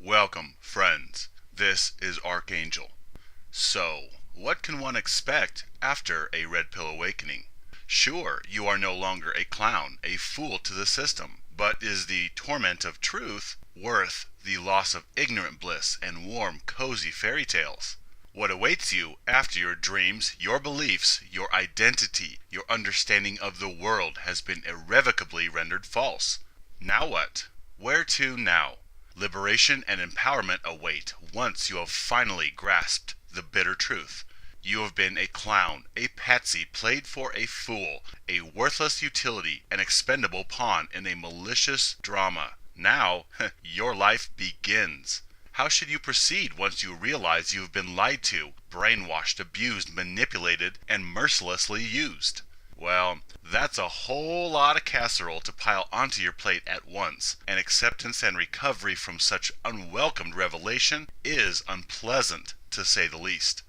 Welcome, friends. This is Archangel. So, what can one expect after a red pill awakening? Sure, you are no longer a clown, a fool to the system, but is the torment of truth worth the loss of ignorant bliss and warm, cozy fairy tales? What awaits you after your dreams, your beliefs, your identity, your understanding of the world has been irrevocably rendered false? Now what? Where to now? Liberation and empowerment await once you have finally grasped the bitter truth. You have been a clown, a patsy played for a fool, a worthless utility, an expendable pawn in a malicious drama. Now, your life begins. How should you proceed once you realize you have been lied to, brainwashed, abused, manipulated, and mercilessly used? Well, that's a whole lot of casserole to pile onto your plate at once, and acceptance and recovery from such unwelcomed revelation is unpleasant, to say the least.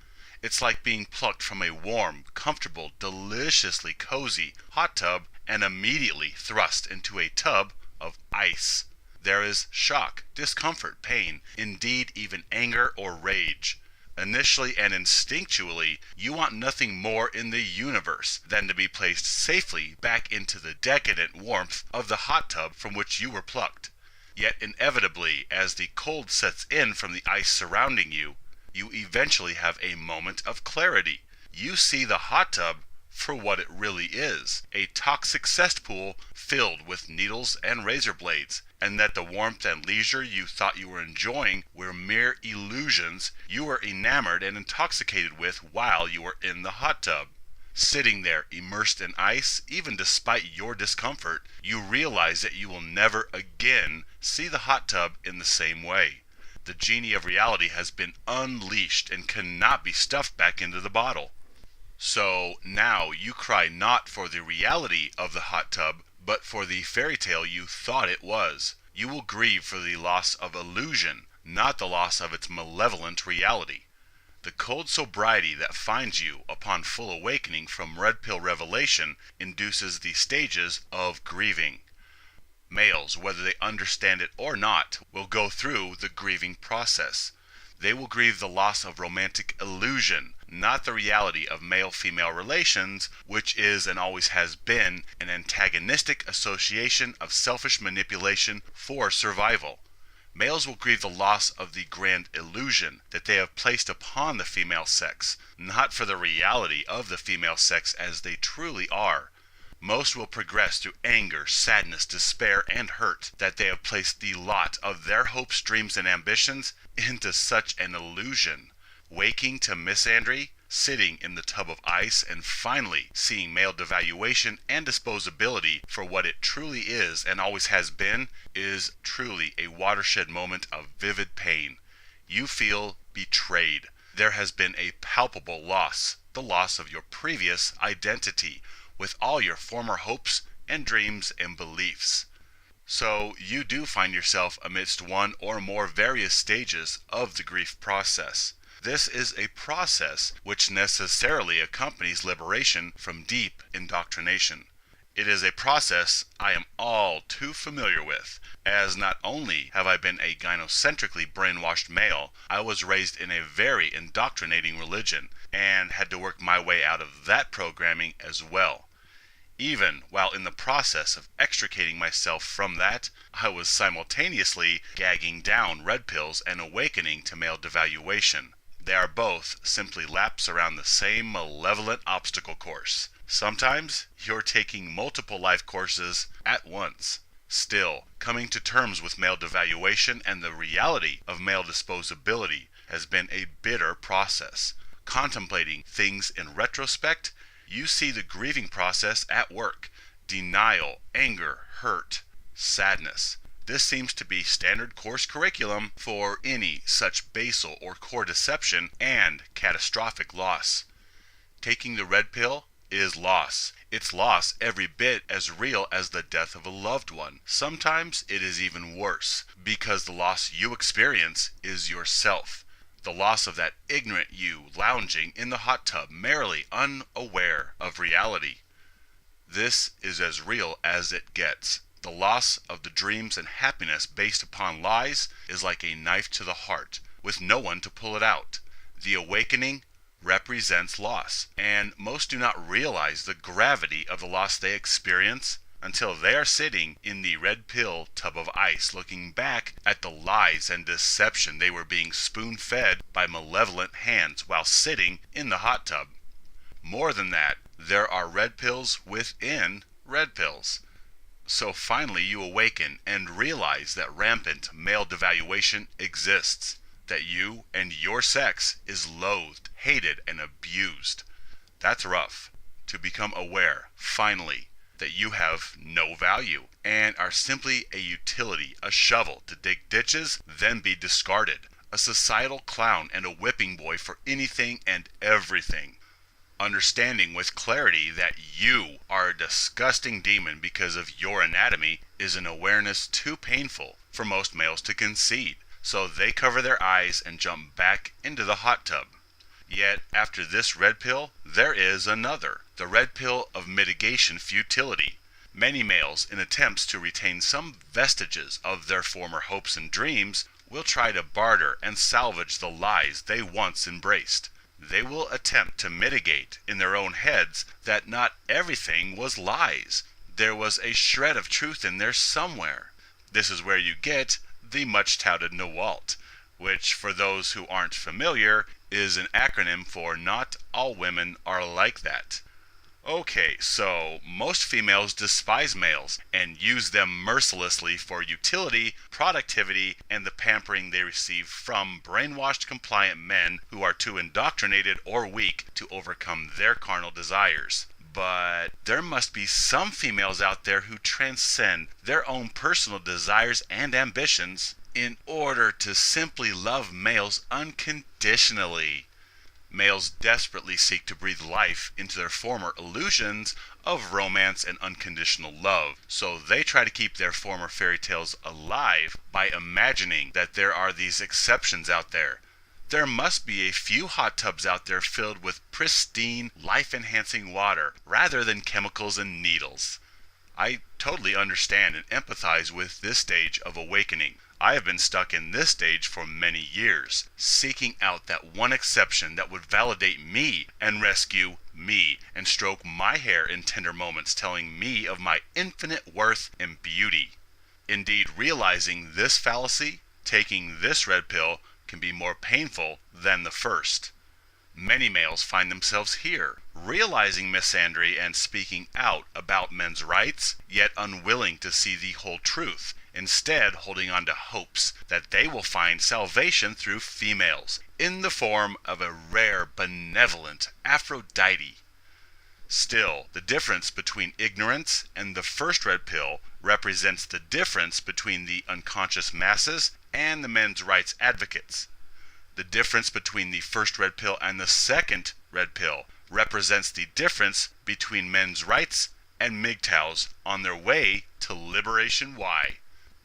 It's like being plucked from a warm, comfortable, deliciously cozy hot tub and immediately thrust into a tub of ice. There is shock, discomfort, pain, indeed even anger or rage. Initially and instinctually, you want nothing more in the universe than to be placed safely back into the decadent warmth of the hot tub from which you were plucked. Yet inevitably, as the cold sets in from the ice surrounding you, you eventually have a moment of clarity. You see the hot tub for what it really is, a toxic cesspool filled with needles and razor blades, and that the warmth and leisure you thought you were enjoying were mere illusions you were enamored and intoxicated with while you were in the hot tub. Sitting there immersed in ice, even despite your discomfort, you realize that you will never again see the hot tub in the same way. The genie of reality has been unleashed and cannot be stuffed back into the bottle. So now you cry not for the reality of the hot tub, but for the fairy tale you thought it was. You will grieve for the loss of illusion, not the loss of its malevolent reality. The cold sobriety that finds you upon full awakening from red pill revelation induces the stages of grieving. Males, whether they understand it or not, will go through the grieving process. They will grieve the loss of romantic illusion, not the reality of male-female relations, which is and always has been an antagonistic association of selfish manipulation for survival. Males will grieve the loss of the grand illusion that they have placed upon the female sex, not for the reality of the female sex as they truly are. Most will progress through anger, sadness, despair, and hurt that they have placed the lot of their hopes, dreams, and ambitions into such an illusion. Waking to misandry, sitting in the tub of ice, and finally seeing male devaluation and disposability for what it truly is and always has been, is truly a watershed moment of vivid pain. You feel betrayed. There has been a palpable loss, the loss of your previous identity, with all your former hopes and dreams and beliefs. So you do find yourself amidst one or more various stages of the grief process. This is a process which necessarily accompanies liberation from deep indoctrination. It is a process I am all too familiar with, as not only have I been a gynocentrically brainwashed male, I was raised in a very indoctrinating religion, and had to work my way out of that programming as well. Even while in the process of extricating myself from that, I was simultaneously gagging down red pills and awakening to male devaluation. They are both simply laps around the same malevolent obstacle course. Sometimes you're taking multiple life courses at once. Still, coming to terms with male devaluation and the reality of male disposability has been a bitter process. Contemplating things in retrospect, you see the grieving process at work. Denial, anger, hurt, sadness. This seems to be standard course curriculum for any such basal or core deception and catastrophic loss. Taking the red pill is loss. It's loss every bit as real as the death of a loved one. Sometimes it is even worse, because the loss you experience is yourself. The loss of that ignorant you lounging in the hot tub, merely unaware of reality. This is as real as it gets. The loss of the dreams and happiness based upon lies is like a knife to the heart, with no one to pull it out. The awakening represents loss, and most do not realize the gravity of the loss they experience until they are sitting in the red pill tub of ice looking back at the lies and deception they were being spoon-fed by malevolent hands while sitting in the hot tub. More than that, there are red pills within red pills. So finally you awaken and realize that rampant male devaluation exists, that you and your sex is loathed, hated, and abused. That's rough. To become aware, finally, that you have no value and are simply a utility, a shovel to dig ditches, then be discarded, a societal clown and a whipping boy for anything and everything. Understanding with clarity that you are a disgusting demon because of your anatomy is an awareness too painful for most males to concede, so they cover their eyes and jump back into the hot tub. Yet, after this red pill, there is another, the red pill of mitigation futility. Many males, in attempts to retain some vestiges of their former hopes and dreams, will try to barter and salvage the lies they once embraced. They will attempt to mitigate in their own heads that not everything was lies. There was a shred of truth in there somewhere. This is where you get the much-touted NOWALT, which, for those who aren't familiar, is an acronym for Not All Women Are Like That. Okay, so most females despise males and use them mercilessly for utility, productivity, and the pampering they receive from brainwashed compliant men who are too indoctrinated or weak to overcome their carnal desires. But there must be some females out there who transcend their own personal desires and ambitions in order to simply love males unconditionally. Males desperately seek to breathe life into their former illusions of romance and unconditional love, so they try to keep their former fairy tales alive by imagining that there are these exceptions out there. There must be a few hot tubs out there filled with pristine, life-enhancing water rather than chemicals and needles. I totally understand and empathize with this stage of awakening. I have been stuck in this stage for many years, seeking out that one exception that would validate me and rescue me and stroke my hair in tender moments, telling me of my infinite worth and beauty. Indeed, realizing this fallacy, taking this red pill, can be more painful than the first. Many males find themselves here, realizing misandry and speaking out about men's rights, yet unwilling to see the whole truth, instead holding on to hopes that they will find salvation through females, in the form of a rare, benevolent Aphrodite. Still, the difference between ignorance and the first red pill represents the difference between the unconscious masses and the men's rights advocates. The difference between the first red pill and the second red pill represents the difference between men's rights and MGTOWs on their way to Liberation Y.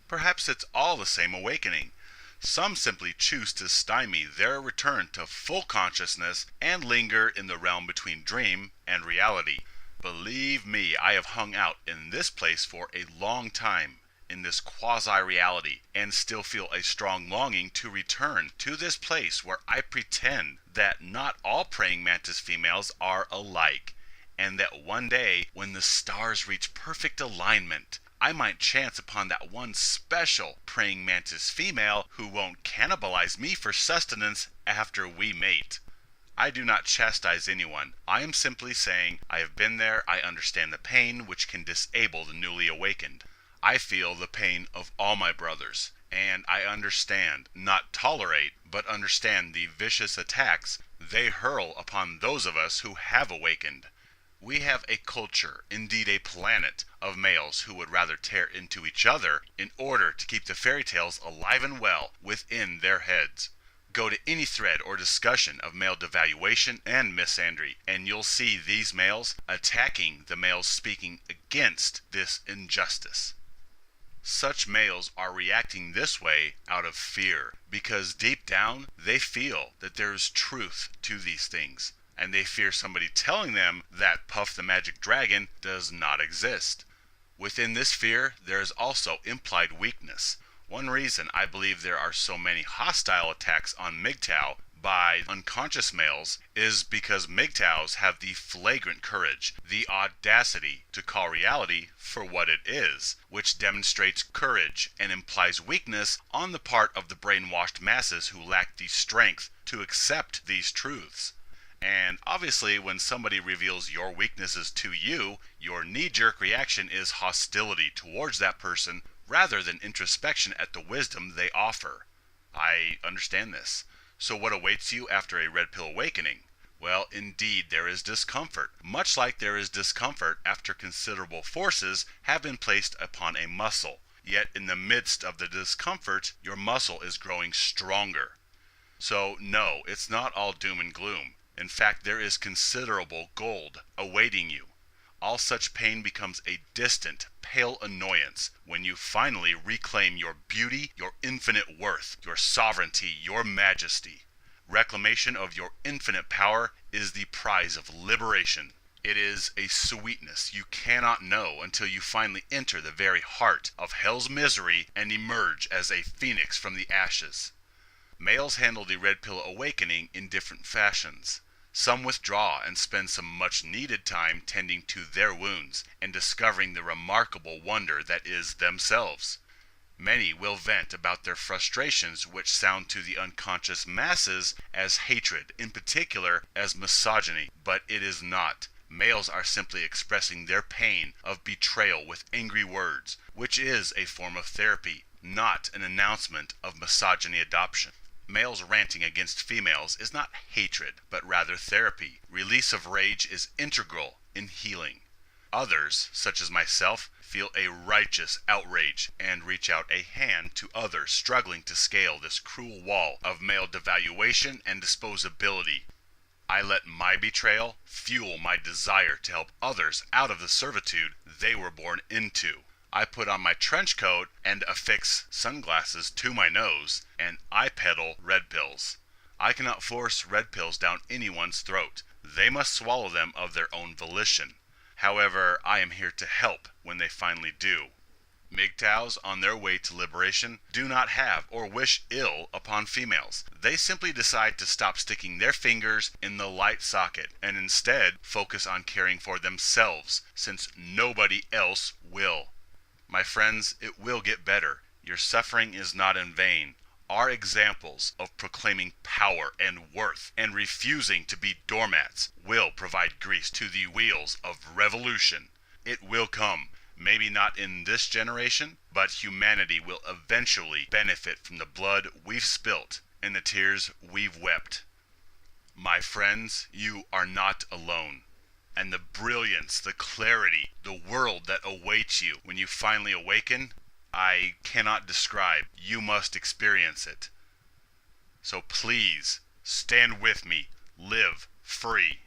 Perhaps it's all the same awakening. Some simply choose to stymie their return to full consciousness and linger in the realm between dream and reality. Believe me, I have hung out in this place for a long time, in this quasi-reality, and still feel a strong longing to return to this place where I pretend that not all praying mantis females are alike, and that one day, when the stars reach perfect alignment, I might chance upon that one special praying mantis female who won't cannibalize me for sustenance after we mate. I do not chastise anyone. I am simply saying I have been there, I understand the pain which can disable the newly awakened. I feel the pain of all my brothers, and I understand, not tolerate, but understand the vicious attacks they hurl upon those of us who have awakened. We have a culture, indeed a planet, of males who would rather tear into each other in order to keep the fairy tales alive and well within their heads. Go to any thread or discussion of male devaluation and misandry, and you'll see these males attacking the males speaking against this injustice. Such males are reacting this way out of fear, because deep down they feel that there is truth to these things, and they fear somebody telling them that Puff the Magic Dragon does not exist. Within this fear, there is also implied weakness. One reason I believe there are so many hostile attacks on MGTOW by unconscious males is because MGTOWs have the flagrant courage, the audacity to call reality for what it is, which demonstrates courage and implies weakness on the part of the brainwashed masses who lack the strength to accept these truths. And obviously, when somebody reveals your weaknesses to you, your knee-jerk reaction is hostility towards that person rather than introspection at the wisdom they offer. I understand this. So what awaits you after a red pill awakening? Well, indeed, there is discomfort, much like there is discomfort after considerable forces have been placed upon a muscle. Yet in the midst of the discomfort, your muscle is growing stronger. So no, it's not all doom and gloom. In fact, there is considerable gold awaiting you. All such pain becomes a distant, pale annoyance when you finally reclaim your beauty, your infinite worth, your sovereignty, your majesty. Reclamation of your infinite power is the prize of liberation. It is a sweetness you cannot know until you finally enter the very heart of hell's misery and emerge as a phoenix from the ashes. Males handle the red pill awakening in different fashions. Some withdraw and spend some much needed time tending to their wounds and discovering the remarkable wonder that is themselves. Many will vent about their frustrations, which sound to the unconscious masses as hatred, in particular as misogyny, but it is not. Males are simply expressing their pain of betrayal with angry words, which is a form of therapy, not an announcement of misogyny adoption. Males ranting against females is not hatred, but rather therapy. Release of rage is integral in healing. Others, such as myself, feel a righteous outrage and reach out a hand to others struggling to scale this cruel wall of male devaluation and disposability. I let my betrayal fuel my desire to help others out of the servitude they were born into. I put on my trench coat and affix sunglasses to my nose, and I peddle red pills. I cannot force red pills down anyone's throat. They must swallow them of their own volition. However, I am here to help when they finally do. MGTOWs on their way to liberation do not have or wish ill upon females. They simply decide to stop sticking their fingers in the light socket and instead focus on caring for themselves, since nobody else will. My friends, it will get better. Your suffering is not in vain. Our examples of proclaiming power and worth and refusing to be doormats will provide grease to the wheels of revolution. It will come. Maybe not in this generation, but humanity will eventually benefit from the blood we've spilt and the tears we've wept. My friends, you are not alone. And the brilliance, the clarity, the world that awaits you when you finally awaken, I cannot describe. You must experience it. So please, stand with me. Live free.